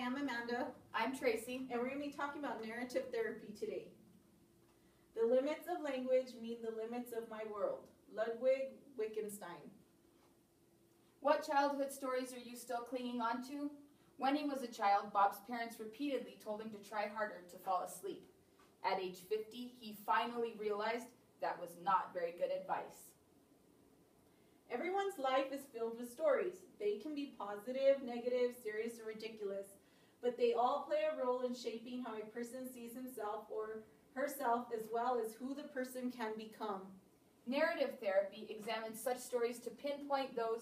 I'm Amanda. I'm Tracy. And we're going to be talking about narrative therapy today. The limits of language mean the limits of my world. Ludwig Wittgenstein. What childhood stories are you still clinging on to? When he was a child, Bob's parents repeatedly told him to try harder to fall asleep. At age 50, he finally realized that was not very good advice. Everyone's life is filled with stories. They can be positive, negative, serious, or ridiculous, but they all play a role in shaping how a person sees himself or herself, as well as who the person can become. Narrative therapy examines such stories to pinpoint those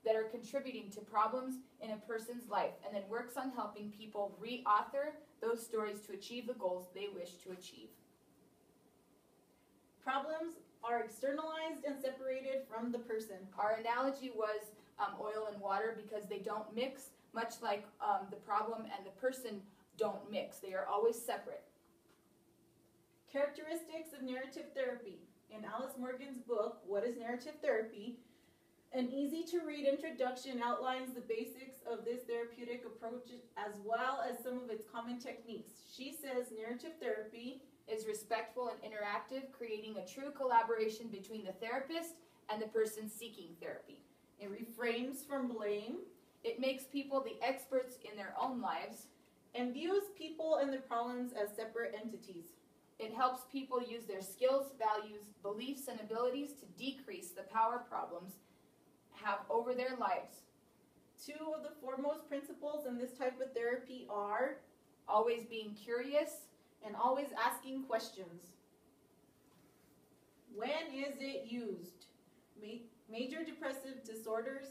that are contributing to problems in a person's life, and then works on helping people re-author those stories to achieve the goals they wish to achieve. Problems are externalized and separated from the person. Our analogy was oil and water because they don't mix, much like the problem and the person don't mix. They are always separate. Characteristics of narrative therapy. In Alice Morgan's book, What is Narrative Therapy? An easy-to-read introduction outlines the basics of this therapeutic approach as well as some of its common techniques. She says narrative therapy is respectful and interactive, creating a true collaboration between the therapist and the person seeking therapy. It refrains from blame. It makes people the experts in their own lives and views people and their problems as separate entities. It helps people use their skills, values, beliefs, and abilities to decrease the power problems have over their lives. Two of the foremost principles in this type of therapy are always being curious and always asking questions. When is it used? Major depressive disorders.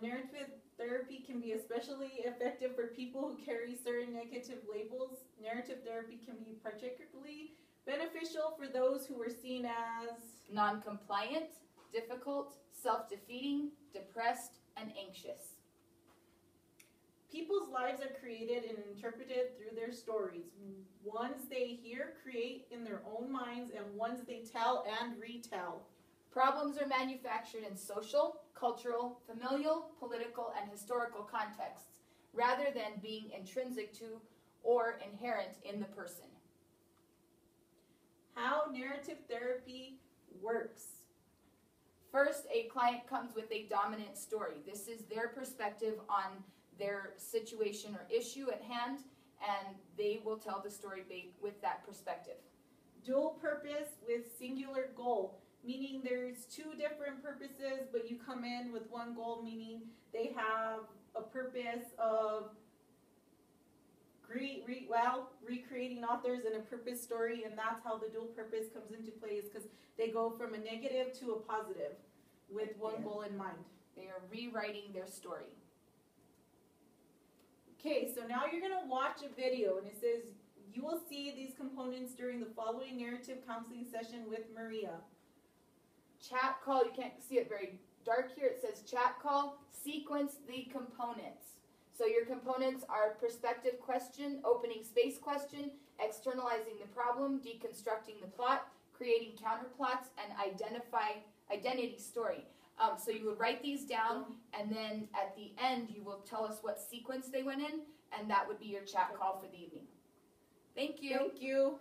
Narrative therapy can be especially effective for people who carry certain negative labels. Narrative therapy can be particularly beneficial for those who are seen as non-compliant, difficult, self-defeating, depressed, and anxious. People's lives are created and interpreted through their stories. Ones they hear, create in their own minds, and ones they tell and retell. Problems are manufactured in social, cultural, familial, political, and historical contexts, rather than being intrinsic to or inherent in the person. How narrative therapy works. First, a client comes with a dominant story. This is their perspective on their situation or issue at hand, and they will tell the story with that perspective. Dual purpose with singular goal, meaning there's two different purposes, but you come in with one goal, meaning they have a purpose of recreating authors and a purpose story, and that's how the dual purpose comes into play, is because they go from a negative to a positive with one goal in mind. They are rewriting their story. Okay, so now you're going to watch a video, and it says you will see these components during the following narrative counseling session with Maria. Chat call, you can't see it very dark here, it says chat call, sequence the components. So your components are perspective question, opening space question, externalizing the problem, deconstructing the plot, creating counterplots, and identity story. So you would write these down, and then at the end you will tell us what sequence they went in, and that would be your chat call for the evening. Thank you. Thank you.